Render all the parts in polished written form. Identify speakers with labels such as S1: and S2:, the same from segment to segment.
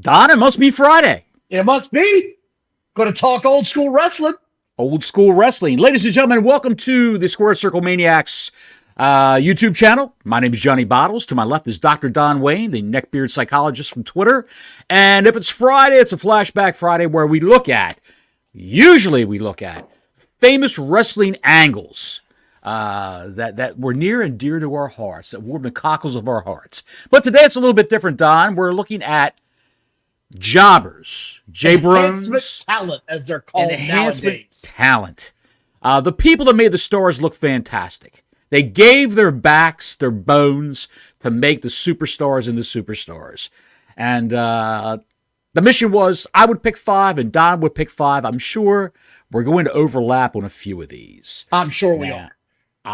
S1: Don, it must be Friday.
S2: It must be. Going to talk old school wrestling.
S1: Old school wrestling. Ladies and gentlemen, welcome to the Square Circle Maniacs YouTube channel. My name is Johnny Bottles. To my left is Dr. Don Wayne, the neckbeard psychologist from Twitter. And if it's Friday, it's a Flashback Friday where usually we look at famous wrestling angles that were near and dear to our hearts, that warmed the cockles of our hearts. But today it's a little bit different, Don. We're looking at jobbers,
S2: Enhancement talent, as they're called nowadays.
S1: Talent. The people that made the stars look fantastic. They gave their backs, their bones to make the superstars into superstars. And the mission was I would pick 5 and Don would pick 5. I'm sure we're going to overlap on a few of these.
S2: I'm sure we are.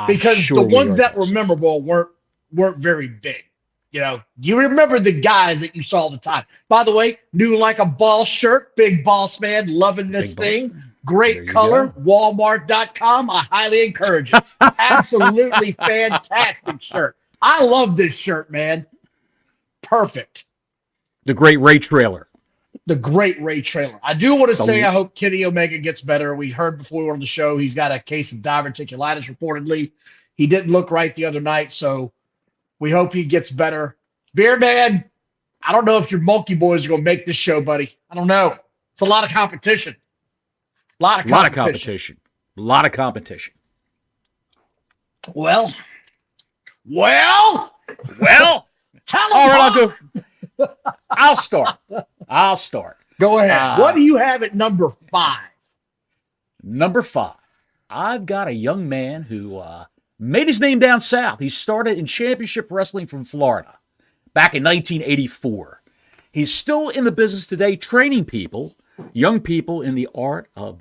S2: Because the ones that were memorable weren't very big. You know, you remember the guys that you saw all the time. By the way, new like a ball shirt, big boss man, loving this thing. Great color, Walmart.com. I highly encourage it. Absolutely fantastic shirt. I love this shirt, man. Perfect.
S1: The Great Ray Trailer.
S2: The Great Ray Trailer. I do want to say I hope Kenny Omega gets better. We heard before we were on the show he's got a case of diverticulitis reportedly. He didn't look right the other night, so we hope he gets better. Beer Man, I don't know if your Monkey Boys are going to make this show, buddy. I don't know. It's a lot of competition. A lot of competition. Well. Tell them.
S1: All right, I'll start.
S2: Go ahead. What do you have at number 5?
S1: Number 5. I've got a young man who made his name down south. He started in championship wrestling from Florida back in 1984. He's still in the business today, training people, young people, in the art of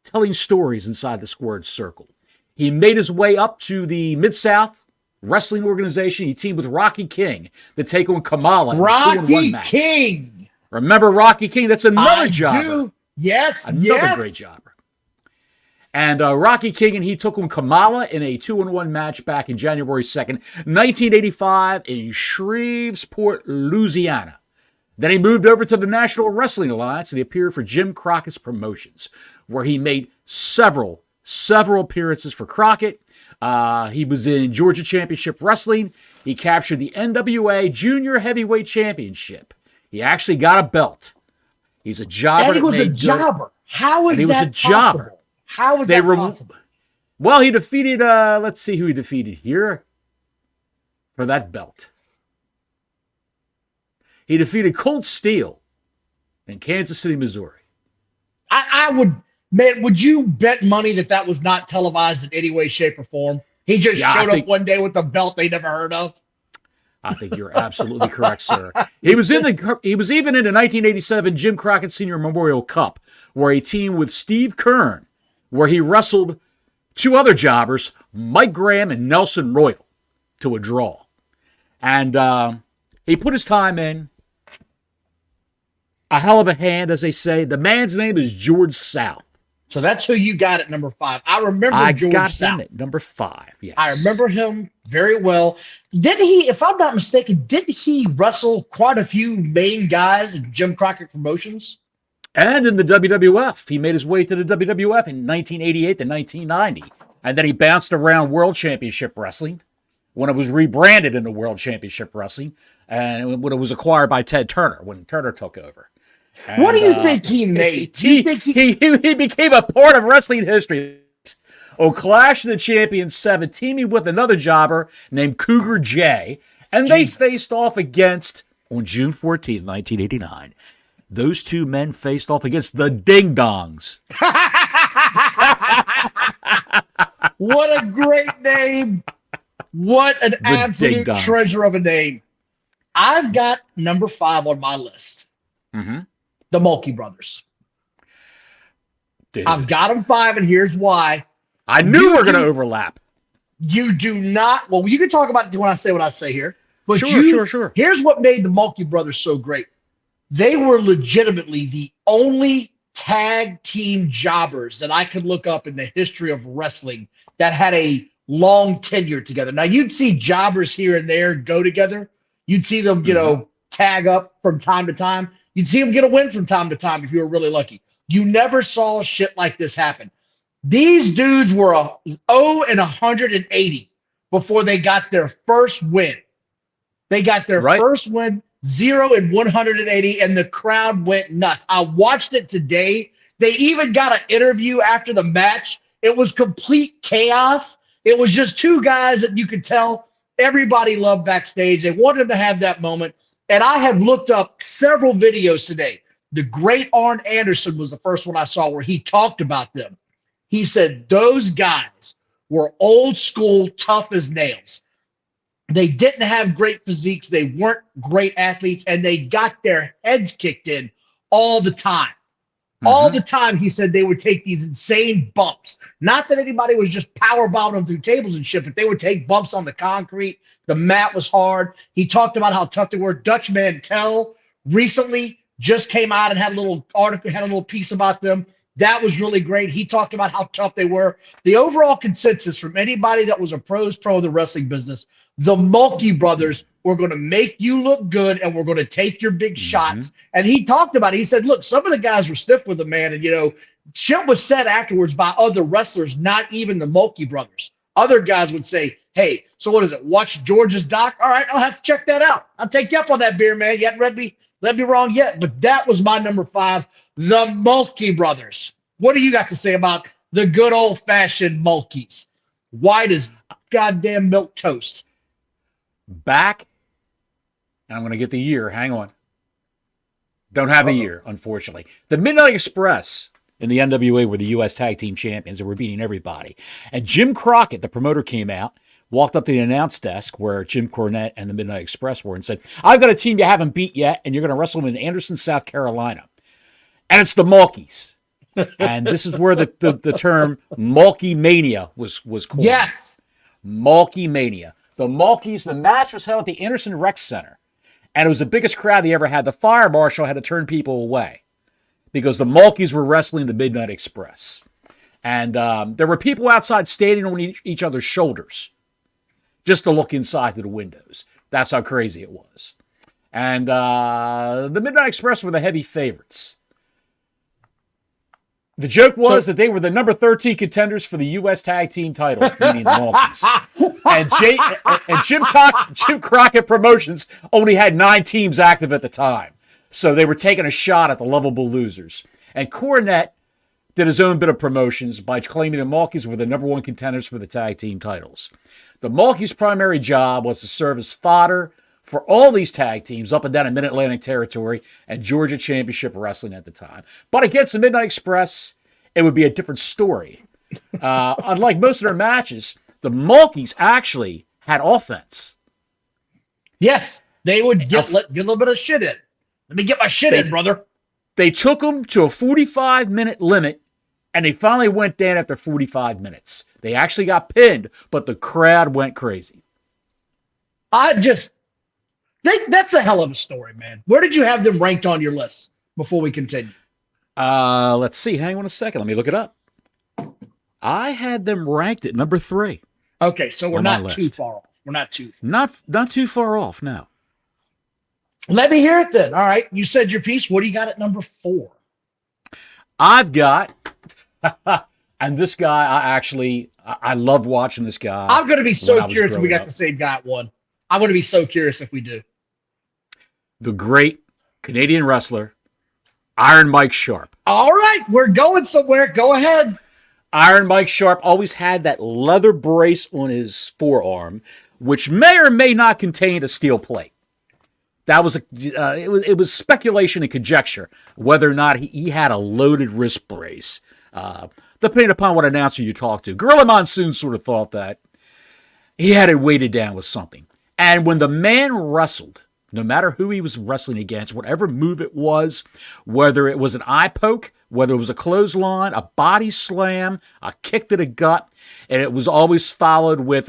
S1: telling stories inside the squared circle. He made his way up to the Mid-South Wrestling Organization. He teamed with Rocky King to take on Kamala in a 2-on-1 match.
S2: Rocky King.
S1: Remember Rocky King? That's another jobber.
S2: Do. Yes.
S1: Another great jobber. And Rocky King and he took on Kamala in a 2-on-1 match back in January 2nd, 1985 in Shreveport, Louisiana. Then he moved over to the National Wrestling Alliance and he appeared for Jim Crockett's Promotions, where he made several appearances for Crockett. He was in Georgia Championship Wrestling. He captured the NWA Junior Heavyweight Championship. He actually got a belt. He's a jobber.
S2: And he was a jobber. How is that possible? How is that possible?
S1: Well, he defeated, let's see who he defeated here for that belt. He defeated Colt Steele in Kansas City, Missouri.
S2: Would you bet money that was not televised in any way, shape, or form? He just showed up one day with a belt they never heard of.
S1: I think you're absolutely correct, sir. He was even in the 1987 Jim Crockett Senior Memorial Cup, where he teamed with Steve Kern, where he wrestled 2 other jobbers, Mike Graham and Nelson Royal, to a draw. And he put his time in. A hell of a hand, as they say. The man's name is George South.
S2: So that's who you got at number 5. I remember George South. I got him
S1: at number 5, yes.
S2: I remember him very well. Didn't he, if I'm not mistaken, didn't he wrestle quite a few main guys in Jim Crockett Promotions?
S1: And in the WWF. He made his way to the WWF in 1988 to 1990. And then he bounced around World Championship Wrestling when it was rebranded into World Championship Wrestling and when it was acquired by Ted Turner, when Turner took over. And,
S2: what do you think he made?
S1: He became a part of wrestling history. Oh, Clash of the Champions 7, teaming with another jobber named Cougar J, and they faced off against, on June 14th, 1989, those 2 men faced off against the Ding Dongs.
S2: What a great name. What an absolute treasure of a name. I've got number 5 on my list.
S1: Mm-hmm.
S2: The Mulkey Brothers.
S1: Dude.
S2: I've got them 5, and here's why.
S1: I knew we were going to overlap.
S2: You do not. Well, you can talk about it when I say what I say here. But
S1: sure.
S2: Here's what made the Mulkey Brothers so great. They were legitimately the only tag team jobbers that I could look up in the history of wrestling that had a long tenure together. Now, you'd see jobbers here and there go together. You'd see them, tag up from time to time. You'd see them get a win from time to time if you were really lucky. You never saw shit like this happen. These dudes were 0 and 180 before they got their first win. They got their first win, 0 and 180, and the crowd went nuts. I watched it today. They even got an interview after the match. It was complete chaos. It was just two guys that you could tell everybody loved backstage. They wanted to have that moment. And I have looked up several videos today. The great Arn Anderson was the first one I saw where he talked about them. He said those guys were old school, tough as nails. They didn't have great physiques. They weren't great athletes, and they got their heads kicked in all the time. All the time, he said they would take these insane bumps. Not that anybody was just power bombing them through tables and shit, but they would take bumps on the concrete. The mat was hard. He talked about how tough they were. Dutch Mantel recently just came out and had a little article, had a little piece about them. That was really great. He talked about how tough they were. The overall consensus from anybody that was a pro of the wrestling business, the Mulkey brothers were going to make you look good and we're going to take your big shots. And he talked about it. He said, look, some of the guys were stiff with the man. And, shit was said afterwards by other wrestlers, not even the Mulkey brothers. Other guys would say, hey, so what is it? Watch George's doc? All right, I'll have to check that out. I'll take you up on that, beer man. You haven't led me wrong yet. But that was my number 5, the Mulkey brothers. What do you got to say about the good old-fashioned Mulkeys? White as goddamn milk toast.
S1: Back, and I'm going to get the year. Hang on. Don't have the year, unfortunately. The Midnight Express in the NWA were the U.S. Tag Team Champions and were beating everybody. And Jim Crockett, the promoter, came out, walked up to the announce desk where Jim Cornette and the Midnight Express were and said, I've got a team you haven't beat yet, and you're going to wrestle them in Anderson, South Carolina. And it's the Mulkeys. And this is where the term Mulkey Mania was coined.
S2: Yes.
S1: Mulkey Mania. The Mulkeys, the match was held at the Anderson Rec Center. And it was the biggest crowd they ever had. The fire marshal had to turn people away because the Mulkeys were wrestling the Midnight Express. And there were people outside standing on each other's shoulders just to look inside the windows. That's how crazy it was. And the Midnight Express were the heavy favorites. The joke was that they were the number 13 contenders for the U.S. Tag Team title, meaning the Mulkeys. And Jim Crockett Promotions only had 9 teams active at the time. So they were taking a shot at the lovable losers. And Cornette did his own bit of promotions by claiming the Mulkeys were the number 1 contenders for the tag team titles. The Mulkeys' primary job was to serve as fodder for all these tag teams up and down in Mid-Atlantic territory and Georgia Championship Wrestling at the time. But against the Midnight Express, it would be a different story. Unlike most of their matches, the Mulkeys actually had offense.
S2: Yes, they would get a little bit of shit in. Let me get my shit in, brother.
S1: They took them to a 45-minute limit, and they finally went down after 45 minutes. They actually got pinned, but the crowd went crazy.
S2: That's a hell of a story, man. Where did you have them ranked on your list before we continue?
S1: Let's see. Hang on a second. Let me look it up. I had them ranked at number 3.
S2: Okay, so we're not too far off. We're not too far.
S1: Not too far off, no.
S2: Let me hear it then. All right, you said your piece. What do you got at number 4?
S1: I've got, and this guy, I love watching this guy.
S2: I'm going to be so curious if we got the same guy at 1. I'm going to be so curious if we do.
S1: The great Canadian wrestler, Iron Mike Sharp.
S2: All right, we're going somewhere. Go ahead.
S1: Iron Mike Sharp always had that leather brace on his forearm, which may or may not contain a steel plate. That was it was speculation and conjecture whether or not he had a loaded wrist brace, depending upon what announcer you talk to. Gorilla Monsoon sort of thought that he had it weighted down with something. And when the man wrestled, no matter who he was wrestling against, whatever move it was, whether it was an eye poke, whether it was a clothesline, a body slam, a kick to the gut, and it was always followed with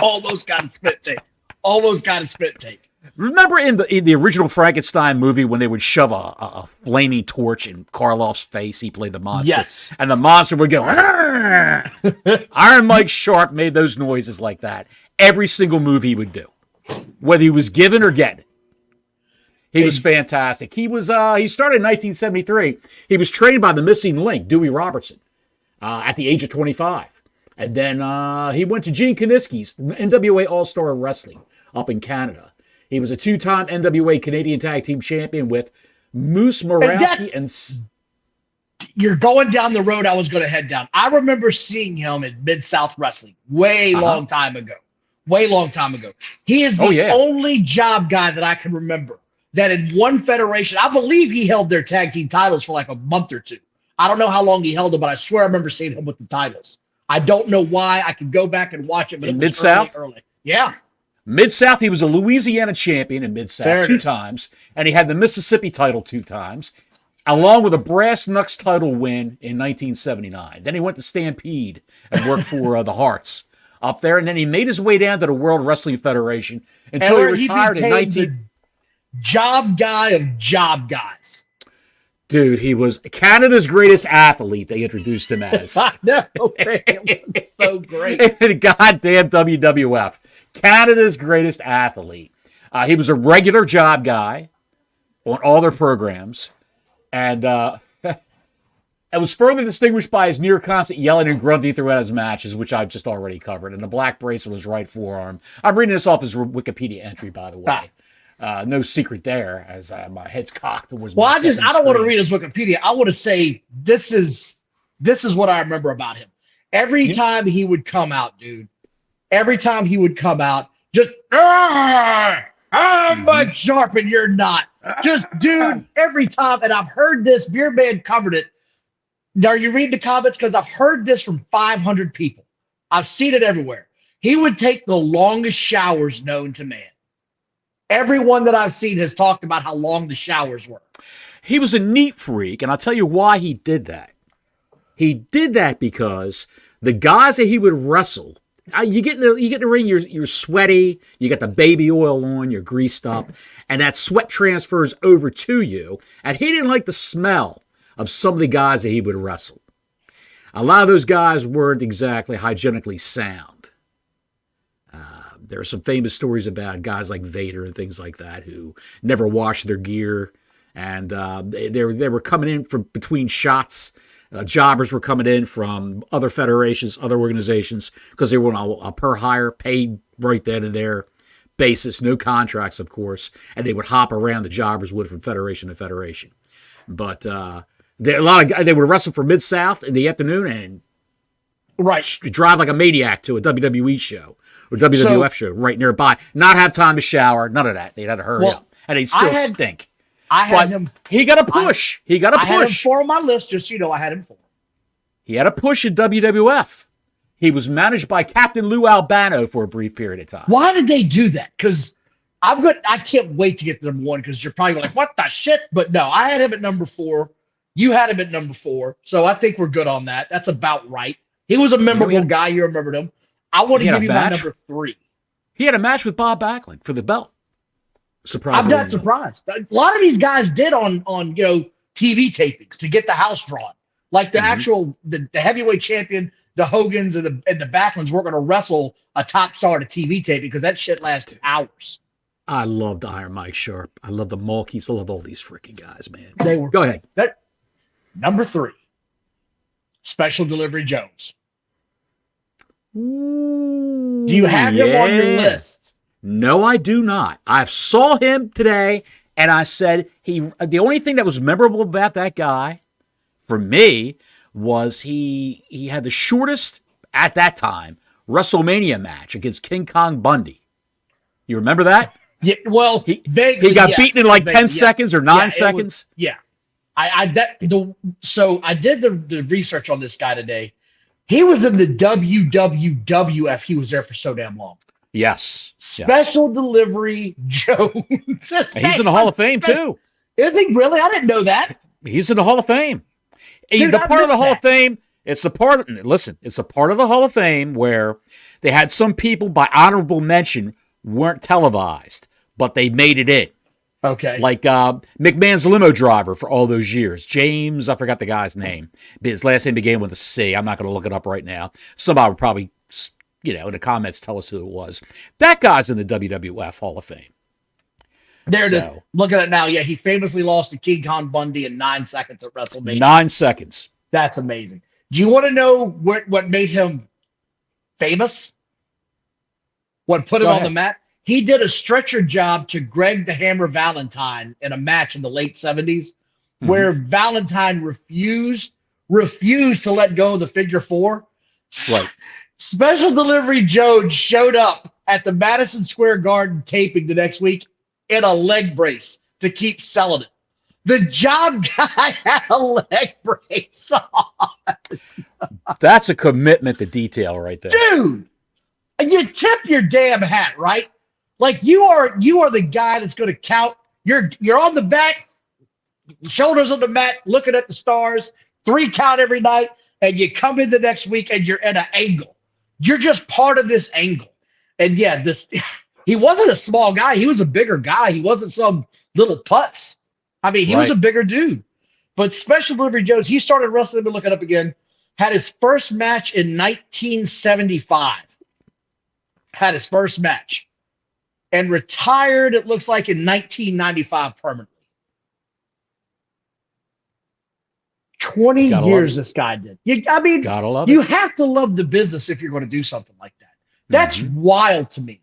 S2: almost got a spit take. Almost got a spit take.
S1: Remember in the original Frankenstein movie when they would shove a flaming torch in Karloff's face? He played the monster.
S2: Yes.
S1: And the monster would go, Iron Mike Sharp made those noises like that. every single move he would do, whether he was given or getting. He was fantastic. He started in 1973. He was trained by the missing link, Dewey Robertson, at the age of 25. And then he went to Gene Kiniski's NWA All-Star Wrestling up in Canada. He was a 2-time NWA Canadian Tag Team Champion with Moose Morawski
S2: You're going down the road I was going to head down. I remember seeing him at Mid-South Wrestling long time ago. Way long time ago. He is the only job guy that I can remember that in one federation, I believe he held their tag team titles for like a month or two. I don't know how long he held them, but I swear I remember seeing him with the titles. I don't know why. I could go back and watch it, but
S1: in Mid-South?
S2: Early. Yeah.
S1: Mid-South, he was a Louisiana champion in Mid-South 2 times, and he had the Mississippi title 2 times, along with a Brass Knucks title win in 1979. Then he went to Stampede and worked for the Hearts up there, and then he made his way down to the World Wrestling Federation until he retired in 19...
S2: Job guy of job guys.
S1: Dude, he was Canada's greatest athlete, they introduced him as.
S2: I know, man. It was so great.
S1: Goddamn WWF. Canada's greatest athlete. He was a regular job guy on all their programs. And it was further distinguished by his near constant yelling and grunting throughout his matches, which I've just already covered. And the black bracelet on his right forearm. I'm reading this off his Wikipedia entry, by the way. No secret there, as my head's cocked. I
S2: don't want to read his Wikipedia. I want to say this is what I remember about him. Every time he would come out, dude. Every time he would come out, just I'm Mike Sharp and you're not. Just dude, every time. And I've heard this. Beer Man covered it. Are you reading the comments? Because I've heard this from 500 people. I've seen it everywhere. He would take the longest showers known to man. Everyone that I've seen has talked about how long the showers were.
S1: He was a neat freak, and I'll tell you why he did that. He did that because the guys that he would wrestle, you get in the ring, you're sweaty, you got the baby oil on, you're greased up, and that sweat transfers over to you, and he didn't like the smell of some of the guys that he would wrestle. A lot of those guys weren't exactly hygienically sound. There are some famous stories about guys like Vader and things like that who never washed their gear, and they were coming in from between shots. Jobbers were coming in from other federations, other organizations, because they were on a per hire, paid right then and there basis, no contracts, of course, and they would hop around. The jobbers would from federation to federation, but they would wrestle for Mid-South in the afternoon and drive like a maniac to a WWE show or WWF show right nearby, not have time to shower, none of that. They'd have to hurry up, and they'd still stink. He got a push. He got a push.
S2: I had him 4 on my list, just so you know. I had him 4.
S1: He had a push at WWF. He was managed by Captain Lou Albano for a brief period of time.
S2: Why did they do that? Because I can't wait to get to number 1, because you're probably like, what the shit? But no, I had him at number 4. You had him at number 4, so I think we're good on that. That's about right. He was a memorable guy. You remembered him. I want to give you my number 3.
S1: He had a match with Bob Backlund for the belt.
S2: I'm not surprised. A lot of these guys did on TV tapings to get the house drawn. Like the actual the heavyweight champion, the Hogans and the Backlunds weren't going to wrestle a top star at a TV taping because that shit lasted hours.
S1: I loved Iron Mike Sharp. I love the Malkies. I love all these freaking guys, man.
S2: Go ahead. Number 3, Special Delivery Jones.
S1: Ooh,
S2: do you have him on your list?
S1: No, I do not. I saw him today, and I said the only thing that was memorable about that guy, for me, was he had the shortest, at that time, WrestleMania match against King Kong Bundy. You remember that?
S2: Yeah, well,
S1: he got beaten in like 10 seconds or 9 seconds.
S2: So I did the research on this guy today. He was in the WWF. He was there for so damn long.
S1: Yes.
S2: Special Delivery Jones.
S1: He's in the Hall of Fame, too.
S2: Is he really? I didn't know that.
S1: He's in the Hall of Fame.
S2: Dude,
S1: the part of the Hall of Fame, it's the part of the Hall of Fame where they had some people by honorable mention weren't televised, but they made it in.
S2: Okay.
S1: Like McMahon's limo driver for all those years. James, I forgot the guy's name. His last name began with a C. I'm not going to look it up right now. Somebody would probably in the comments, tell us who it was. That guy's in the WWF Hall of Fame.
S2: There it is. Look at it now. Yeah, he famously lost to King Kong Bundy in 9 seconds at WrestleMania.
S1: 9 seconds.
S2: That's amazing. Do you want to know what made him famous? What put him on the map? He did a stretcher job to Greg the Hammer Valentine in a match in the late 70s where Valentine refused to let go of the figure 4.
S1: Right.
S2: Special Delivery Joe showed up at the Madison Square Garden taping the next week in a leg brace to keep selling it. The job guy had a leg brace on.
S1: That's a commitment to detail right there.
S2: Dude, you tip your damn hat, right? Like you are the guy that's going to count. You're on the back, shoulders on the mat, looking at the stars, 3 count every night, and you come in the next week and you're at an angle. You're just part of this angle. And yeah, he wasn't a small guy. He was a bigger guy. He wasn't some little putz. I mean, he was a bigger dude. But Special Delivery Joe's, he started wrestling, look it up again, had his first match in 1975. Had his first match. And retired, it looks like, in 1995 permanently. 20 years this guy did. You have to love the business if you're going to do something like that. That's wild to me.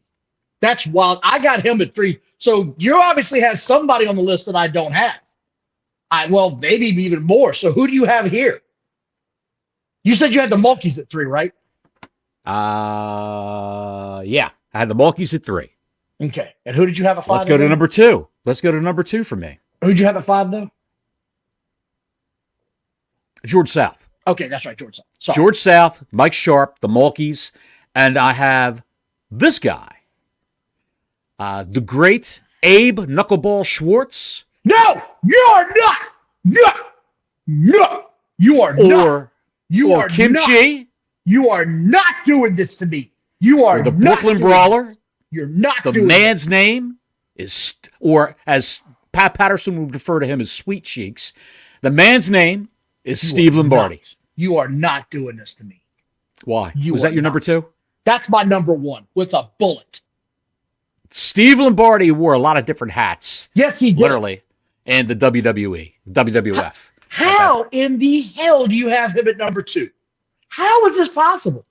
S2: That's wild. I got him at 3. So you obviously have somebody on the list that I don't have. Well, maybe even more. So who do you have here? You said you had the Mulkeys at 3, right?
S1: Yeah. I had the Mulkeys at 3.
S2: Okay. And who did you have at 5?
S1: Let's go to number 2. Let's go to number 2 for me.
S2: Who'd you have at 5, though?
S1: George South.
S2: Okay, that's right, George South. Sorry.
S1: George South, Mike Sharp, the Mulkeys, and I have this guy, the great Abe Knuckleball Schwartz.
S2: No, you are not. No, you are not. You are
S1: Kimchi.
S2: You are not doing this to me. You are
S1: or the Brooklyn Brawler.
S2: This. You're not
S1: the
S2: doing
S1: man's
S2: this.
S1: name is, or as Pat Patterson would refer to him as Sweet Cheeks, the man's name is Steve Lombardi.
S2: You are not doing this to me.
S1: Why? Was that your number 2?
S2: That's my number 1 with a bullet.
S1: Steve Lombardi wore a lot of different hats.
S2: Yes, he did.
S1: Literally. And the WWF.
S2: How in the hell do you have him at number 2? How is this possible?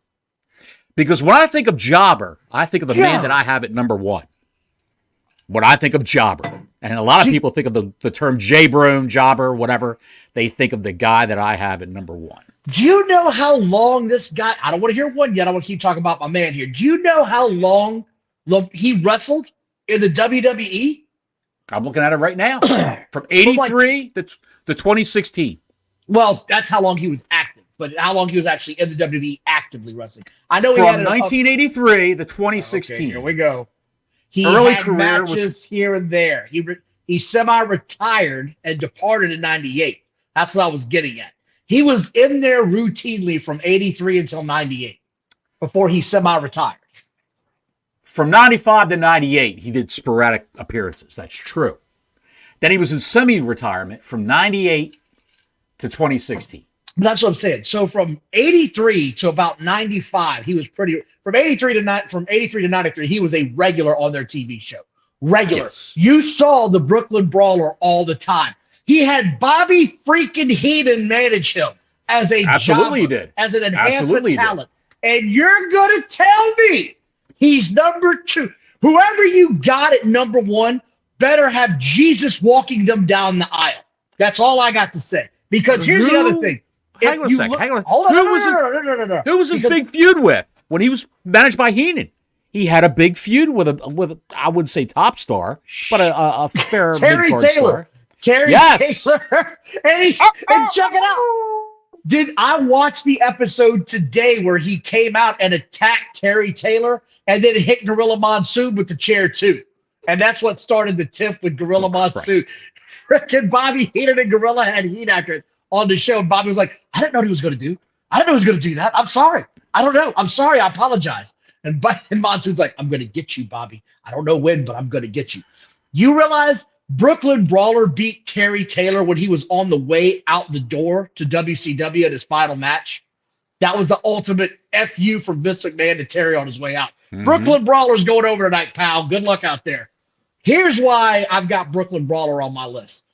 S1: Because when I think of Jobber, I think of the man that I have at number 1. When I think of Jobber, and a lot of people think of the term J-Broom, Jobber, whatever, they think of the guy that I have at number 1.
S2: Do you know how long this guy, I don't want to hear one yet, I want to keep talking about my man here. Do you know how long he wrestled in the WWE?
S1: I'm looking at it right now. From 83 to 2016.
S2: Well, that's how long he was active, but how long he was actually in the WWE actively wrestling. I know
S1: from 1983 to 2016.
S2: Okay, here we go. He
S1: early
S2: had
S1: career
S2: matches here and there. He semi-retired and departed in 98. That's what I was getting at. He was in there routinely from 83 until 98 before he semi-retired.
S1: From 95 to 98, he did sporadic appearances. That's true. Then he was in semi-retirement from 98 to 2016.
S2: That's what I'm saying. So from 83 to about 95, he was from 83 to 93, he was a regular on their TV show. Regular. Yes. You saw the Brooklyn Brawler all the time. He had Bobby freaking Heenan manage him as a
S1: Absolutely
S2: jobber,
S1: did.
S2: As an enhancement talent. And you're going to tell me he's number 2. Whoever you got at number 1 better have Jesus walking them down the aisle. That's all I got to say. Because here's the other thing.
S1: Hang on a second.
S2: Hold on.
S1: Who was a big feud with when he was managed by Heenan? He had a big feud with a I wouldn't say top star, but a fair
S2: Terry
S1: mid-card
S2: Taylor.
S1: star.
S2: Taylor. And check it out. I watched the episode today where he came out and attacked Terry Taylor and then hit Gorilla Monsoon with the chair too. And that's what started the tiff with Gorilla Monsoon. Frickin' Bobby Heenan and Gorilla had heat after it on the show. Bobby was like, I didn't know what he was going to do. I didn't know he was going to do that. I'm sorry. I don't know. I'm sorry. I apologize. And Monsoon's like, I'm going to get you, Bobby. I don't know when, but I'm going to get you. You realize Brooklyn Brawler beat Terry Taylor when he was on the way out the door to WCW at his final match? That was the ultimate FU from Vince McMahon to Terry on his way out.
S1: Mm-hmm.
S2: Brooklyn Brawler's going over tonight, pal. Good luck out there. Here's why I've got Brooklyn Brawler on my list.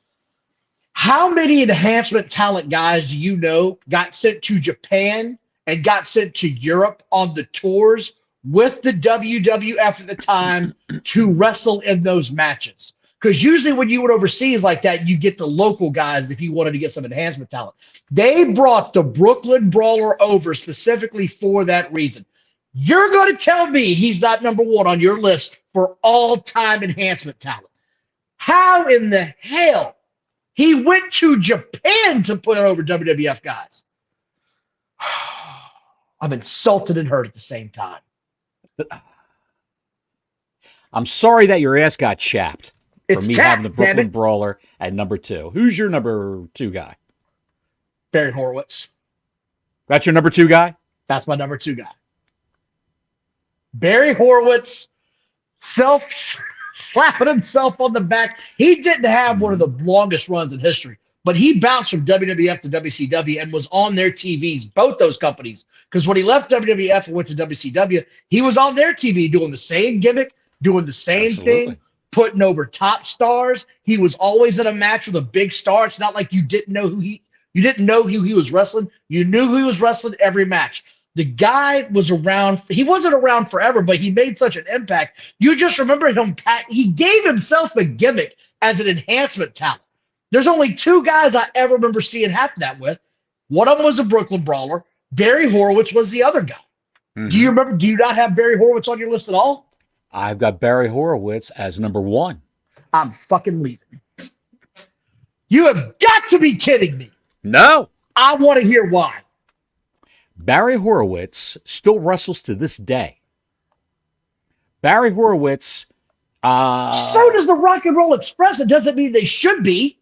S2: How many enhancement talent guys do you know got sent to Japan and got sent to Europe on the tours with the WWF at the time to wrestle in those matches? Because usually when you went overseas like that, you get the local guys if you wanted to get some enhancement talent. They brought the Brooklyn Brawler over specifically for that reason. You're going to tell me he's not number one on your list for all-time enhancement talent. How in the hell he went to Japan to put over WWF guys? I'm insulted and hurt at the same time.
S1: I'm sorry that your ass got chapped for me having the Brooklyn
S2: damn it.
S1: Brawler at number 2. Who's your number 2 guy?
S2: Barry Horowitz.
S1: That's your number 2 guy?
S2: That's my number 2 guy. Barry Horowitz, slapping himself on the back. He didn't have one of the longest runs in history, but he bounced from WWF to WCW and was on their TVs, both those companies. Because when he left WWF and went to WCW, he was on their TV doing the same gimmick, doing the same thing, putting over top stars. He was always in a match with a big star. It's not like you didn't know who he was wrestling. You knew who he was wrestling every match. The guy was around. He wasn't around forever, but he made such an impact. You just remember him. He gave himself a gimmick as an enhancement talent. There's only 2 guys I ever remember seeing happen that with. One of them was a Brooklyn Brawler. Barry Horowitz was the other guy. Mm-hmm. Do you remember? Do you not have Barry Horowitz on your list at all?
S1: I've got Barry Horowitz as number 1.
S2: I'm fucking leaving. You have got to be kidding me.
S1: No.
S2: I want to hear why.
S1: Barry Horowitz still wrestles to this day. Barry Horowitz.
S2: So does the Rock and Roll Express. It doesn't mean they should be.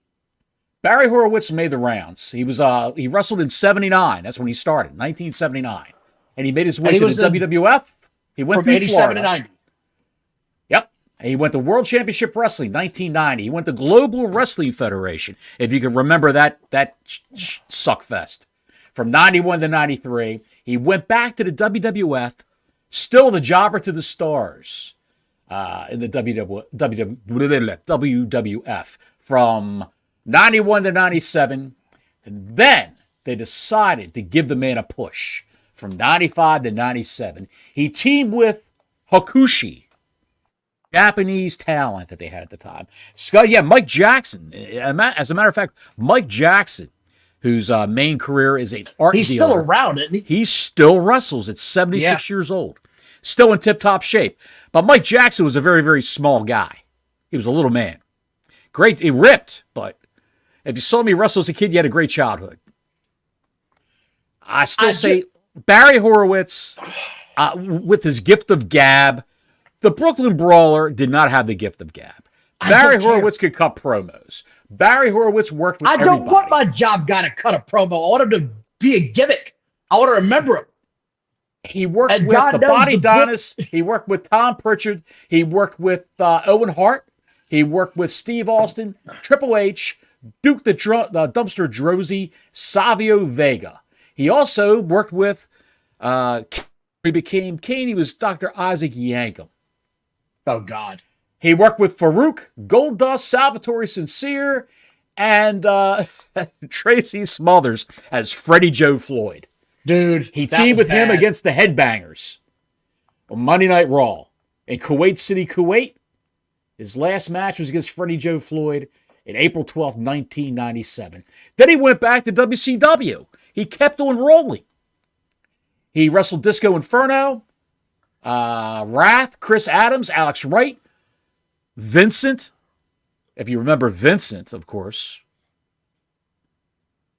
S1: Barry Horowitz made the rounds. He wrestled in 79. That's when he started, 1979. And he made his way to the WWF. He went
S2: from
S1: through
S2: 87
S1: Florida.
S2: to 90.
S1: Yep. And he went to World Championship Wrestling, 1990. He went to Global Wrestling Federation, if you can remember that suckfest. From 91 to 93, he went back to the WWF, still the jobber to the stars in the WWF from 91 to 97. And then they decided to give the man a push from 95 to 97. He teamed with Hakushi, Japanese talent that they had at the time. Mike Jackson. As a matter of fact, Mike Jackson, whose main career is an art dealer.
S2: He's still around, isn't he?
S1: He still wrestles at 76 years old. Still in tip-top shape. But Mike Jackson was a very, very small guy. He was a little man. Great. He ripped, but if you saw me wrestle as a kid, you had a great childhood. I say Barry Horowitz, with his gift of gab, the Brooklyn Brawler did not have the gift of gab. Barry Horowitz could cut promos. Barry Horowitz worked with everybody.
S2: I don't want my job guy to cut a promo. I want him to be a gimmick. I want to remember him.
S1: He worked with the Body Donis. He worked with Tom Pritchard. He worked with Owen Hart. He worked with Steve Austin, Triple H, Duke the Dumpster Droese, Savio Vega. He also worked with, he became Kane. He was Dr. Isaac Yankem.
S2: Oh, God.
S1: He worked with Farouk, Goldust, Salvatore Sincere, and Tracy Smothers as Freddie Joe Floyd.
S2: Dude,
S1: he teamed with him against the Headbangers on Monday Night Raw in Kuwait City, Kuwait. His last match was against Freddie Joe Floyd in April 12th, 1997. Then he went back to WCW. He kept on rolling. He wrestled Disco Inferno, Wrath, Chris Adams, Alex Wright, Vincent. If you remember Vincent, of course.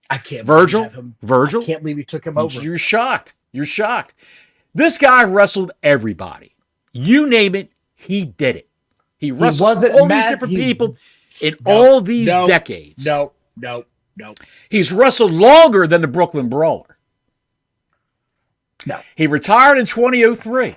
S2: I can't
S1: Virgil.
S2: I can't believe he took him over.
S1: You're shocked. This guy wrestled everybody. You name it, he did it. He wrestled all these different people in all these decades.
S2: No.
S1: He's wrestled longer than the Brooklyn Brawler.
S2: No.
S1: He retired in 2003.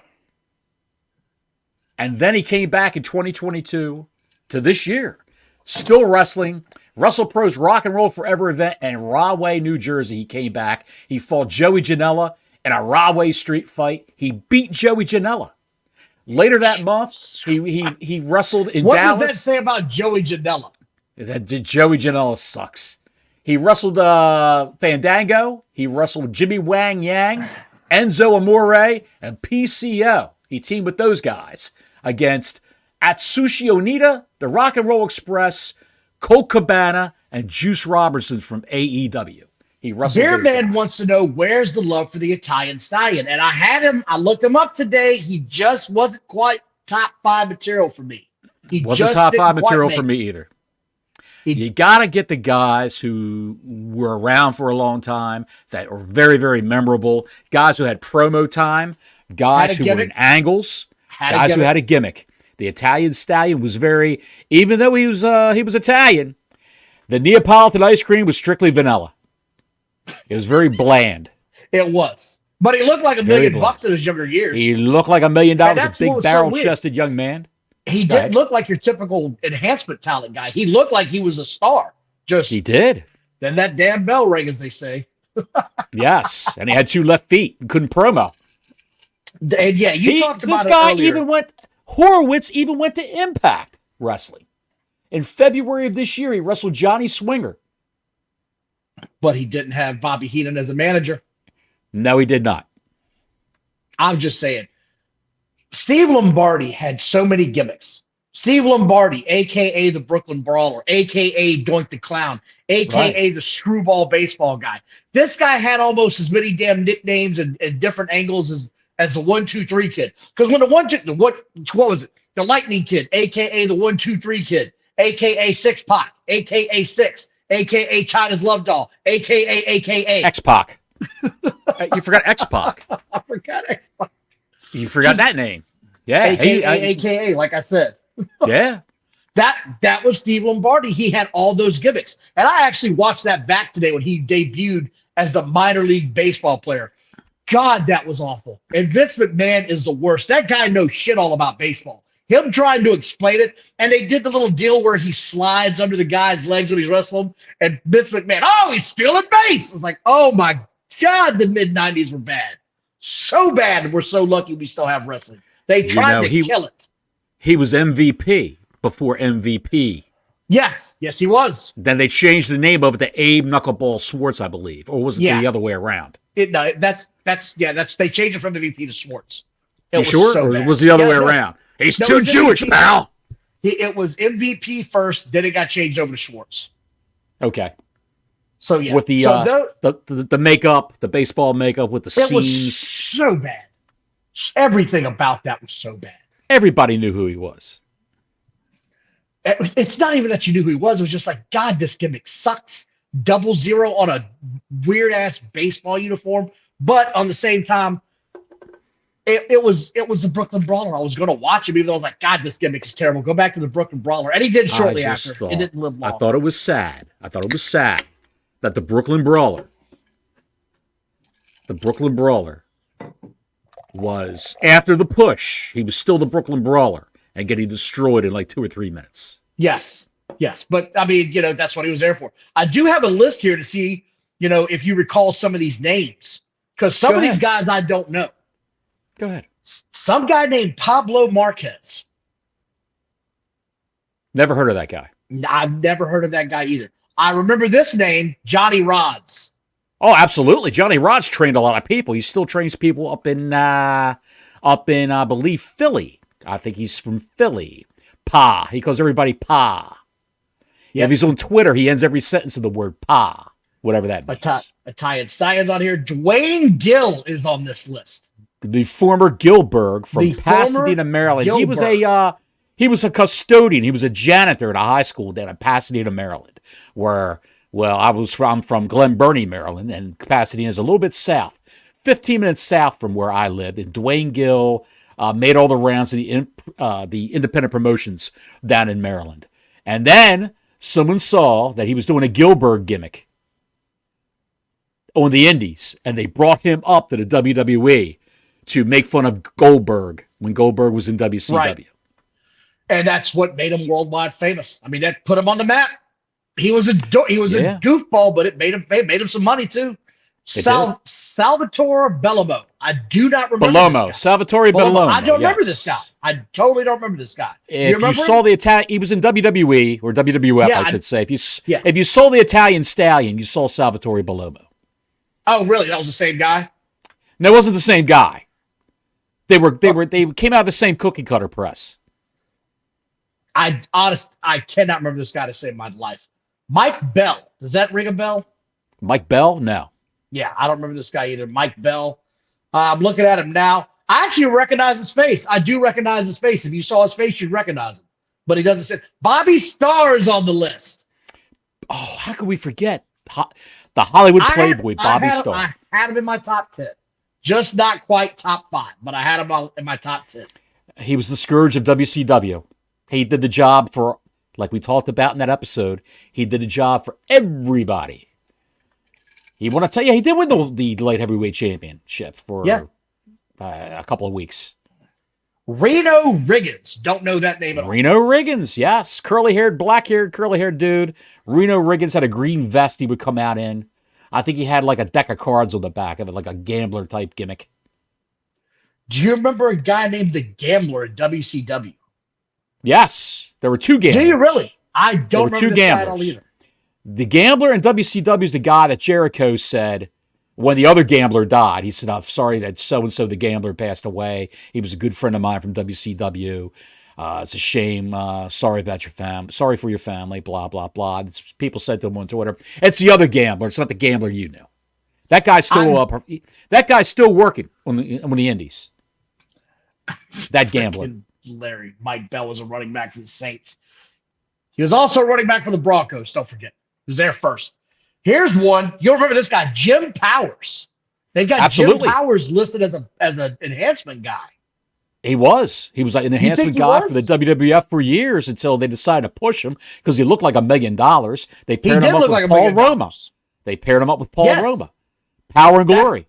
S1: And then he came back in 2022 to this year. Still wrestling WrestlePro's Rock and Roll Forever event in Rahway, New Jersey. He came back. He fought Joey Janela in a Rahway street fight. He beat Joey Janela. Later that month, he wrestled in
S2: what
S1: Dallas.
S2: What does that say about Joey Janela?
S1: That Joey Janela sucks. He wrestled Fandango. He wrestled Jimmy Wang Yang, Enzo Amore, and PCO. He teamed with those guys against Atsushi Onita, the Rock and Roll Express, Colt Cabana, and Juice Robinson from AEW. He wrestled
S2: Bearman wants to know where's the love for the Italian Stallion. And I looked him up today. He just wasn't quite top 5 material for me. He
S1: wasn't top 5 material for me either. You got to get the guys who were around for a long time, that were very, very memorable, guys who had promo time, guys who were in angles, guys who had a gimmick. The Italian Stallion was very, even though he was Italian, the Neapolitan ice cream was strictly vanilla. It was very bland.
S2: It was. But he looked like $1 million in his younger years.
S1: He looked like $1 million, a big barrel-chested young man.
S2: He didn't look like your typical enhancement talent guy. He looked like he was a star.
S1: He did.
S2: Then that damn bell rang, as they say.
S1: Yes, and he had 2 left feet and couldn't promo.
S2: And yeah, you talked about
S1: this guy
S2: earlier.
S1: Horowitz even went to Impact Wrestling. In February of this year, he wrestled Johnny Swinger.
S2: But he didn't have Bobby Heenan as a manager.
S1: No, he did not.
S2: I'm just saying. Steve Lombardi had so many gimmicks. Steve Lombardi, a.k.a. the Brooklyn Brawler, a.k.a. Doink the Clown, a.k.a. the Screwball Baseball Guy. This guy had almost as many damn nicknames and different angles as the 1-2-3 Kid. Because when what was it? The Lightning Kid, a.k.a. the 1-2-3 Kid, a.k.a. Six Pac, a.k.a. Six, a.k.a. China's Love Doll, a.k.a.
S1: X-Pac. You forgot X-Pac.
S2: I forgot X-Pac.
S1: You forgot that name. Yeah.
S2: AKA, like I said.
S1: Yeah.
S2: That was Steve Lombardi. He had all those gimmicks. And I actually watched that back today when he debuted as the minor league baseball player. God, that was awful. And Vince McMahon is the worst. That guy knows shit all about baseball. Him trying to explain it, and they did the little deal where he slides under the guy's legs when he's wrestling, and Vince McMahon, he's stealing base. It's like, oh my God, the mid-90s were bad. So bad, we're so lucky we still have wrestling. They tried to kill it.
S1: He was MVP before MVP.
S2: Yes, he was.
S1: Then they changed the name of it to Abe Knuckleball Schwartz, I believe, or was it the other way around?
S2: They changed it from MVP to Schwartz.
S1: You sure? Or was the other way around? He's too Jewish, pal.
S2: It was MVP first, then it got changed over to Schwartz.
S1: Okay.
S2: So yeah,
S1: with the makeup, the baseball makeup with the seams.
S2: It was so bad. Everything about that was so bad.
S1: Everybody knew who he was.
S2: It's not even that you knew who he was. It was just like, God, this gimmick sucks. 00 on a weird ass baseball uniform, but on the same time, it was the Brooklyn Brawler. I was going to watch him, even though I was like, God, this gimmick is terrible. Go back to the Brooklyn Brawler, and he did shortly after. It didn't live long.
S1: I thought it was sad that the Brooklyn Brawler was, after the push, he was still the Brooklyn Brawler and getting destroyed in like 2 or 3 minutes.
S2: Yes. But I mean, that's what he was there for. I do have a list here to see, if you recall some of these names, because some of these guys I don't know.
S1: Go ahead.
S2: Some guy named Pablo Marquez.
S1: Never heard of that guy.
S2: I've never heard of that guy either. I remember this name, Johnny Rods.
S1: Oh, absolutely. Johnny Rods trained a lot of people. He still trains people up in I believe, Philly. I think he's from Philly. Pa. He calls everybody Pa. Yep. If he's on Twitter, he ends every sentence with the word Pa, whatever that means.
S2: Italian Stallions on here. Dwayne Gill is on this list.
S1: The former Gilbert from Pasadena, Maryland.
S2: Gilbert.
S1: He was a custodian. He was a janitor at a high school down in Pasadena, Maryland, where, I'm from Glen Burnie, Maryland, and Pasadena is a little bit south, 15 minutes south from where I lived. And Dwayne Gill made all the rounds of the independent promotions down in Maryland. And then someone saw that he was doing a Gilbert gimmick on the indies, and they brought him up to the WWE to make fun of Goldberg when Goldberg was in WCW.
S2: Right. And that's what made him worldwide famous. I mean, that put him on the map. He was a goofball, but it made him some money too. Salvatore Bellomo. I do not remember this guy.
S1: Salvatore Bellomo.
S2: I don't remember this guy. I totally don't remember this guy.
S1: If you saw the Italian, he was in WWE or WWF, I should say. If you saw the Italian Stallion, you saw Salvatore Bellomo.
S2: Oh, really? That was the same guy?
S1: No, it wasn't the same guy. They came out of the same cookie cutter press.
S2: I cannot remember this guy to save my life. Mike Bell. Does that ring a bell?
S1: Mike Bell? No.
S2: Yeah, I don't remember this guy either. Mike Bell. I'm looking at him now. I actually recognize his face. I do recognize his face. If you saw his face, you'd recognize him. But he doesn't say. Bobby Starr is on the list.
S1: Oh, how could we forget the Hollywood Playboy, Bobby Starr?
S2: I had him in my top 10. Just not quite top 5, but I had him in my top 10.
S1: He was the scourge of WCW. He did the job for, like we talked about in that episode, he did a job for everybody. He want to tell you, he did win the light heavyweight championship for a couple of weeks.
S2: Reno Riggins. Don't know that name at all.
S1: Reno Riggins, yes. Black-haired, curly-haired dude. Reno Riggins had a green vest he would come out in. I think he had like a deck of cards on the back of it, like a gambler-type gimmick.
S2: Do you remember a guy named the Gambler in WCW?
S1: Yes. There were 2 gamblers.
S2: Do you really? I don't remember this guy at all either.
S1: The Gambler in WCW is the guy that Jericho said when the other Gambler died. He said, I'm sorry that so-and-so the Gambler passed away. He was a good friend of mine from WCW. It's a shame. Sorry about your sorry for your family, blah, blah, blah. People said to him on Twitter, it's the other Gambler. It's not the Gambler you knew. That guy's still working on the indies. That Gambler.
S2: Larry. Mike Bell was a running back for the Saints. He was also a running back for the Broncos. Don't forget. He was there first. Here's one. You'll remember this guy, Jim Powers. They've got Jim Powers listed as an enhancement guy. He was. He was an enhancement guy for the WWF for years until they decided to push him because he looked like $1 million. They paired him up with Paul Roma. They paired him up with Paul Roma. Power and glory.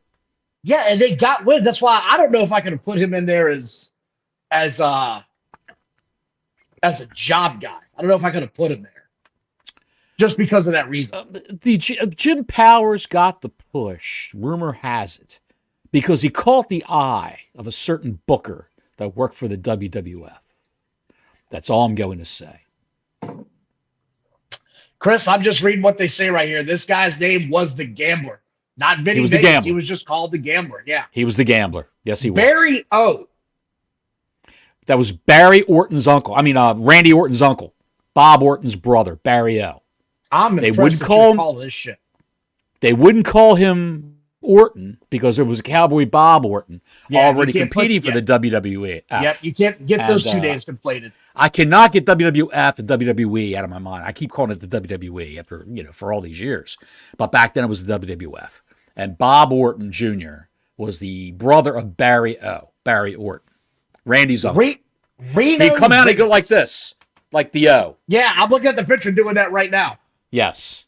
S2: Yeah, and they got wins. That's why I don't know if I could have put him in there as a job guy. I don't know if I could have put him there. Just because of that reason. Jim Powers got the push, rumor has it, because he caught the eye of a certain booker that worked for the WWF. That's all I'm going to say. Chris, I'm just reading what they say right here. This guy's name was the Gambler. Not Vinny Vegas. He was just called the Gambler. Yeah. He was the Gambler. Yes, he was. Barry O. That was Barry Orton's uncle. Randy Orton's uncle. Bob Orton's brother, Barry O. They wouldn't call this shit. They wouldn't call him Orton because there was a Cowboy Bob Orton already competing for the WWE. Yep, you can't get those two names conflated. I cannot get WWF and WWE out of my mind. I keep calling it the WWE after, for all these years. But back then it was the WWF. And Bob Orton Jr. was the brother of Barry O. Barry Orton. Randy's uncle. He'd come out and go like this. Like the O. Yeah, I'm looking at the picture doing that right now. Yes.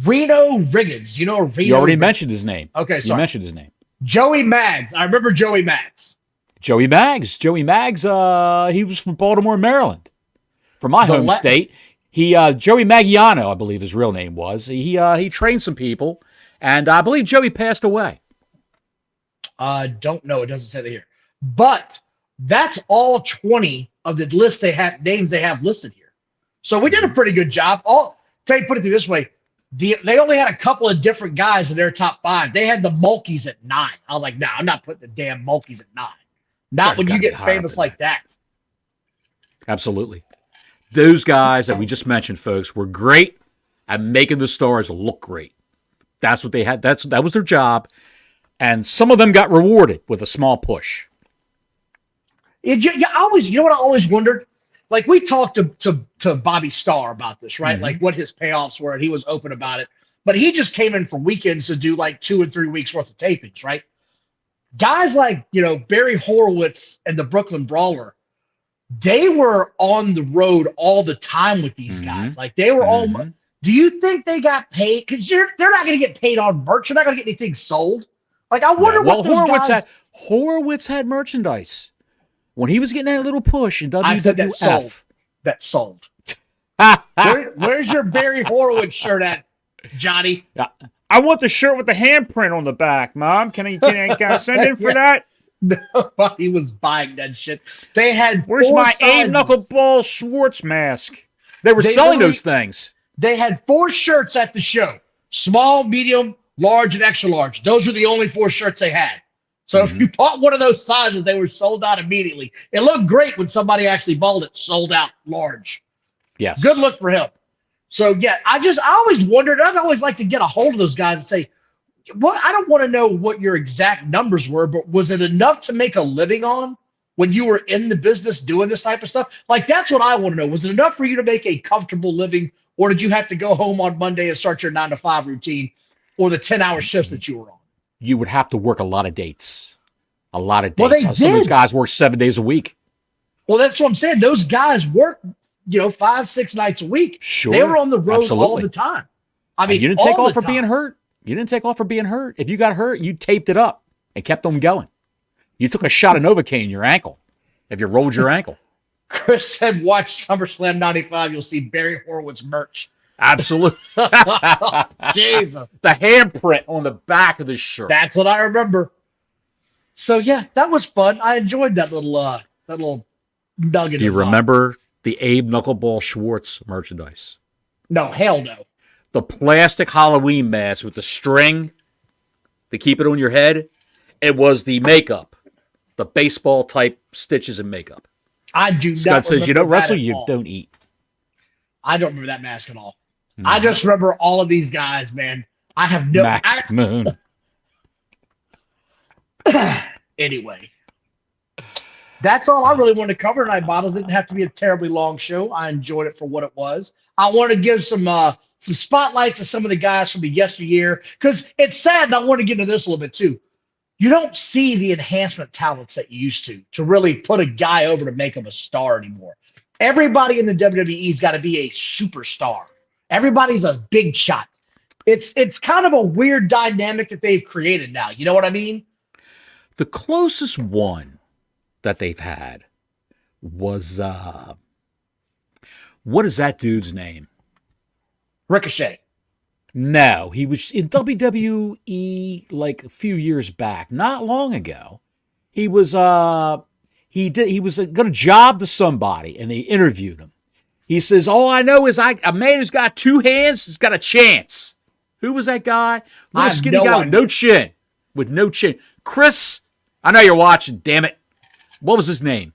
S2: Reno Riggins. Do you know Reno? You already mentioned his name. Okay, sorry. You mentioned his name. Joey Maggs. I remember Joey Maggs. Joey Maggs. He was from Baltimore, Maryland. From my home state. Joey Maggiano, I believe his real name was. He trained some people, and I believe Joey passed away. Don't know. It doesn't say that here. But that's all 20 of the list names they have listed here. So we did a pretty good job. Put it this way. They only had a couple of different guys in their top 5. They had the Mulkeys at 9. I was like, nah, I'm not putting the damn Mulkeys at 9. Not when you get famous like that. Absolutely. Those guys that we just mentioned, folks, were great at making the stars look great. That's what they had. That was their job. And some of them got rewarded with a small push. You know what I always wondered? Like, we talked to Bobby Starr about this, right? Mm-hmm. Like, what his payoffs were, and he was open about it. But he just came in for weekends to do, like, 2 and 3 weeks worth of tapings, right? Guys like, Barry Horowitz and the Brooklyn Brawler, they were on the road all the time with these guys. Like, they were all – do you think they got paid? Because they're not going to get paid on merch. They're not going to get anything sold. Like, I wonder what those Horowitz had merchandise. When he was getting that little push in WWF. I said that sold. Where's your Barry Horowitz shirt at, Johnny?
S3: Yeah. I want the shirt with the handprint on the back, Mom. Can I send in for that?
S2: Nobody was buying that shit. They had
S3: Where's
S2: four
S3: my
S2: sizes.
S3: Abe Knuckleball Schwartz mask?
S1: They were selling those things.
S2: They had 4 shirts at the show: small, medium, large, and extra large. Those were the only 4 shirts they had. So if you bought one of those sizes, they were sold out immediately. It looked great when somebody actually bought it, sold out large.
S1: Yes.
S2: Good look for him. So yeah, I always wondered. I'd always like to get a hold of those guys and say, well, I don't want to know what your exact numbers were, but was it enough to make a living on when you were in the business doing this type of stuff? Like, that's what I want to know. Was it enough for you to make a comfortable living, or did you have to go home on Monday and start your 9-to-5 routine, or the 10-hour shifts that you were on?
S1: You would have to work a lot of dates. A lot of dates.
S2: Well, they
S1: Some of
S2: did.
S1: those guys work 7 days a week.
S2: Well, that's what I'm saying. Those guys work, 5-6 nights a week.
S1: Sure.
S2: They were on the road all
S1: Absolutely.
S2: the time. I mean,
S1: And you didn't take
S2: all
S1: off
S2: the
S1: for being
S2: time.
S1: hurt. You didn't take off for being hurt. If you got hurt, you taped it up and kept on going. You took a shot of Novocaine in your ankle if you rolled your ankle.
S2: Chris said, watch SummerSlam 95. You'll see Barry Horowitz merch.
S1: Absolutely.
S2: Jesus.
S1: The handprint on the back of the shirt.
S2: That's what I remember. So, yeah, that was fun. I enjoyed that little nugget.
S1: Do you
S2: of,
S1: remember the Abe Knuckleball Schwartz merchandise?
S2: No, hell no.
S1: The plastic Halloween mask with the string to keep it on your head. It was the makeup, the baseball type stitches and makeup.
S2: I do
S1: Scott
S2: not
S1: says, you
S2: remember
S1: don't wrestle,
S2: that at
S1: you
S2: all.
S1: don't eat.
S2: I don't remember that mask at all. I just remember all of these guys, man. I have no...
S1: Max Moon.
S2: Anyway, that's all I really wanted to cover tonight, Bottles. It didn't have to be a terribly long show. I enjoyed it for what it was. I want to give some spotlights to some of the guys from the yesteryear, because it's sad, and I want to get into this a little bit too. You don't see the enhancement talents that you used to really put a guy over to make him a star anymore. Everybody in the WWE's got to be a superstar. Everybody's a big shot. It's kind of a weird dynamic that they've created now. You know what I mean?
S1: The closest one that they've had was, what is that dude's name?
S2: Ricochet.
S1: No, he was in WWE like a few years back, not long ago. He was going to job to somebody, and they interviewed him. He says, all I know is a man who's got 2 hands has got a chance. Who was that guy? Little skinny guy with no chin. With no chin. Chris, I know you're watching, damn it. What was his name?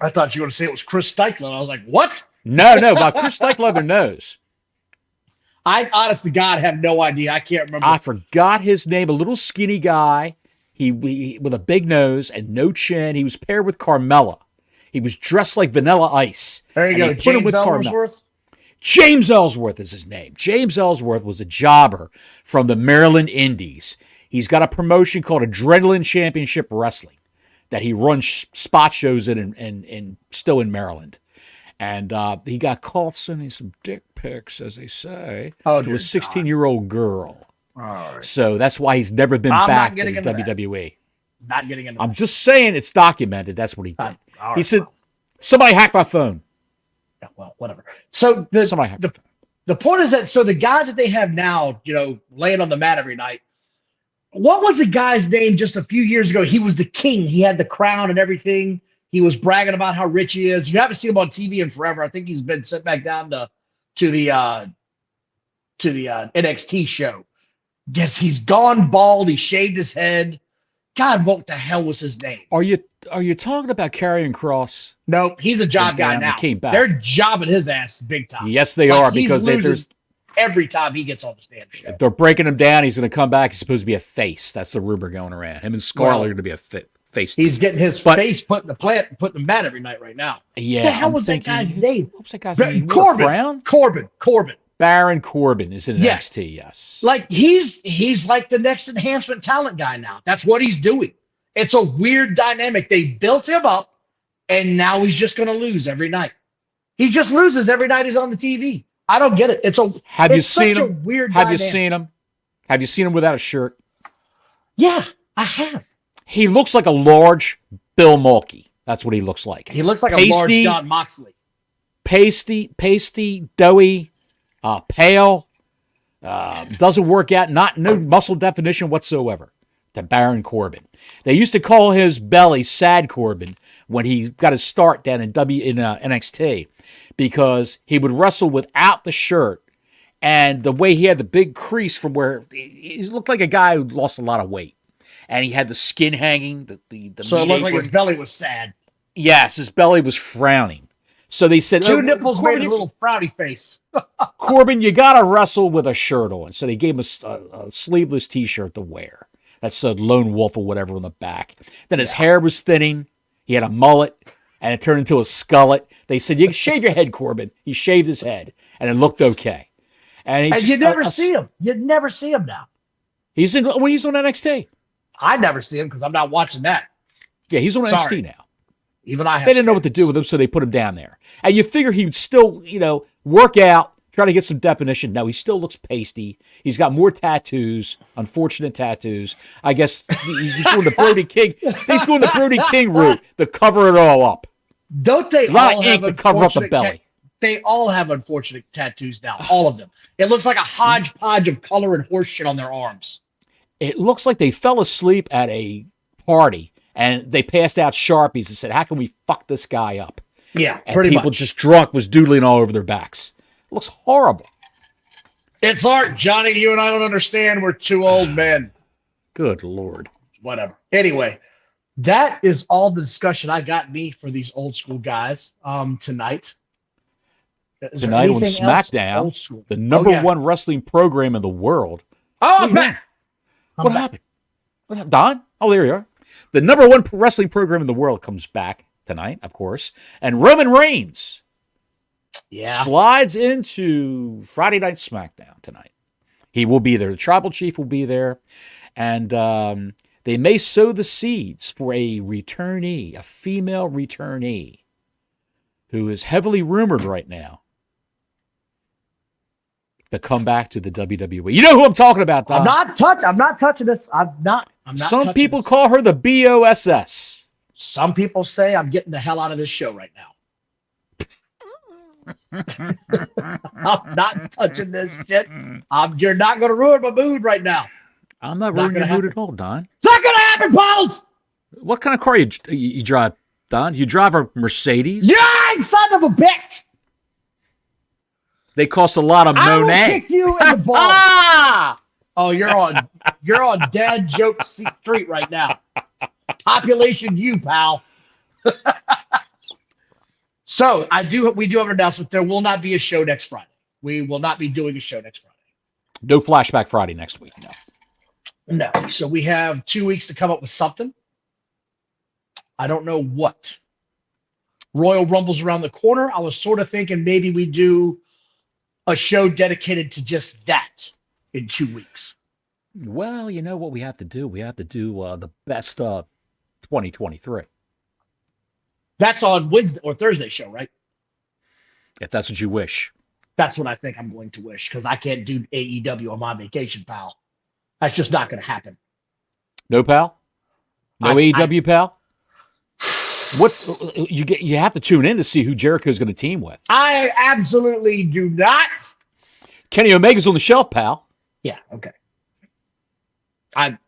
S2: I thought you were going to say it was Chris Steichler. I was like, what?
S1: No, about Chris Steichler knows.
S2: I, honest to God, have no idea. I can't remember.
S1: I forgot his name. A little skinny guy. He with a big nose and no chin. He was paired with Carmella. He was dressed like Vanilla Ice.
S2: There you go. James Ellsworth.
S1: James Ellsworth is his name. James Ellsworth was a jobber from the Maryland Indies. He's got a promotion called Adrenaline Championship Wrestling that he runs spot shows in and still in Maryland. And he got caught sending some dick pics, as they say, to a 16-year-old girl.
S2: All right.
S1: So that's why he's never been back to the WWE.
S2: Not getting into
S1: I'm just saying it's documented. That's what he did.
S2: Right,
S1: he said, somebody hacked my phone.
S2: Yeah, well, whatever. So the point is that, so the guys that they have now, laying on the mat every night, what was the guy's name just a few years ago? He was the king. He had the crown and everything. He was bragging about how rich he is. You haven't seen him on TV in forever. I think he's been sent back down to the NXT show. Guess he's gone bald. He shaved his head. God, what the hell was his name?
S1: Are you talking about Karrion Kross?
S2: Nope, he's a job guy now.
S1: Came back.
S2: They're jobbing his ass big time.
S1: Yes, they are, because
S2: there's every time he gets on the damn show.
S1: If they're breaking him down, he's going to come back. He's supposed to be a face. That's the rumor going around. Him and Scarlett are going to be a face.
S2: He's getting his face put in the mat every night right now.
S1: Yeah,
S2: what the hell was that guy's name?
S1: What was that guy's name?
S2: Corbin.
S1: Baron Corbin is in NXT, yes.
S2: Like he's like the next enhancement talent guy now. That's what he's doing. It's a weird dynamic. They built him up, and now he's just going to lose every night. He just loses every night he's on the TV. I don't get it.
S1: Have you seen him?
S2: Weird
S1: Have
S2: dynamic.
S1: you seen him? Have you seen him without a shirt?
S2: Yeah, I have.
S1: He looks like a large Bill Mulkey. That's what he looks like.
S2: He looks like
S1: pasty,
S2: a large John Moxley.
S1: pasty, doughy, pale. Doesn't work out. No muscle definition whatsoever. To Baron Corbin. They used to call his belly Sad Corbin when he got his start down in NXT because he would wrestle without the shirt, and the way he had the big crease from where he looked like a guy who lost a lot of weight, and he had the skin hanging.
S2: So it looked like his belly was sad.
S1: Yes, his belly was frowning. So they said,
S2: two nipples Corbin, made a little frowny face.
S1: Corbin, you got to wrestle with a shirt on. So they gave him a sleeveless T-shirt to wear. That said Lone Wolf or whatever on the back. Then his hair was thinning. He had a mullet, and it turned into a skullet. They said, you can shave your head, Corbin. He shaved his head, and it looked okay. And
S2: you never see him. You'd never see him now.
S1: He's on NXT.
S2: I never see him because I'm not watching that.
S1: Yeah, he's on NXT now.
S2: Even I have
S1: They didn't know what to do with him, so they put him down there. And you figure he'd still, work out, try to get some definition. No, he still looks pasty. He's got more tattoos, unfortunate tattoos. I guess he's doing the Brody King. He's doing the Brody King route to cover it all up.
S2: Don't they all have
S1: to cover up the belly?
S2: They all have unfortunate tattoos now. All of them. It looks like a hodgepodge of color and horse shit on their arms.
S1: It looks like they fell asleep at a party and they passed out Sharpies and said, how can we fuck this guy up?
S2: Yeah,
S1: and
S2: pretty
S1: people
S2: much.
S1: Just drunk was doodling all over their backs. It looks horrible.
S2: It's art, Johnny. You and I don't understand. We're two old men.
S1: Good Lord.
S2: Whatever. Anyway, that is all the discussion I got me for these old school guys tonight.
S1: Tonight on SmackDown, the number one wrestling program in the world.
S2: Oh, I'm back.
S1: What happened? What happened? Don? Oh, there you are. The number one wrestling program in the world comes back tonight, of course. And Roman Reigns slides into Friday Night SmackDown tonight. He will be there. The Tribal Chief will be there. And they may sow the seeds for a returnee, a female returnee, who is heavily rumored right now to come back to the WWE. You know who I'm talking about, Don?
S2: I'm not touching this. I'm not.
S1: Some people call her the BOSS.
S2: Some people say I'm getting the hell out of this show right now. I'm not touching this shit. You're not going to ruin my mood right now.
S1: I'm not ruining your mood at all, Don.
S2: It's not going to happen, Paul.
S1: What kind of car you drive, Don? You drive a Mercedes?
S2: Yeah, son of a bitch.
S1: They cost a lot of Monet.
S2: I will kick you in the balls. Oh, you're on dad joke street right now. Population you, pal. So we do have an announcement. There will not be a show next Friday. We will not be doing a show next Friday.
S1: No Flashback Friday next week.
S2: No. So we have 2 weeks to come up with something. I don't know what. Royal Rumble's around the corner. I was sort of thinking maybe we do a show dedicated to just that in 2 weeks.
S1: Well, you know what we have to do? We have to do the best of 2023.
S2: That's on Wednesday or Thursday show, right?
S1: If that's what you wish.
S2: That's what I think I'm going to wish, because I can't do AEW on my vacation, pal. That's just not going to happen.
S1: No, pal? No AEW, pal? What you have to tune in to see who Jericho's going to team with.
S2: I absolutely do not.
S1: Kenny Omega's on the shelf, pal.
S2: Yeah, okay. I'm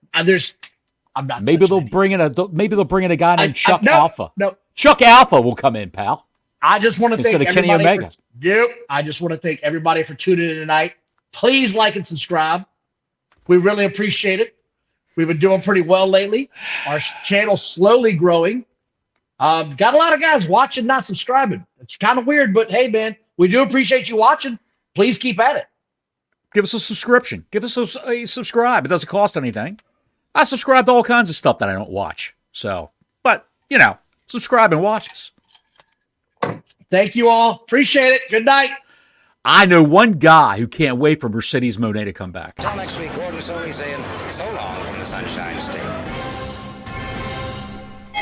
S2: not.
S1: Maybe they'll bring in a guy named Chuck Alpha.
S2: No,
S1: Chuck Alpha will come in, pal.
S2: I just want to thank
S1: instead of Kenny Omega.
S2: I just want to thank everybody for tuning in tonight. Please like and subscribe. We really appreciate it. We've been doing pretty well lately. Our channel's slowly growing. Got a lot of guys watching, not subscribing. It's kind of weird, but hey, man, we do appreciate you watching. Please keep at it.
S1: Give us a subscription. Give us a subscribe. It doesn't cost anything. I subscribe to all kinds of stuff that I don't watch. So, but, subscribe and watch us.
S2: Thank you all. Appreciate it. Good night.
S1: I know one guy who can't wait for Mercedes Monet to come back.
S4: Until next week, Gordon Soley saying so long from the Sunshine State.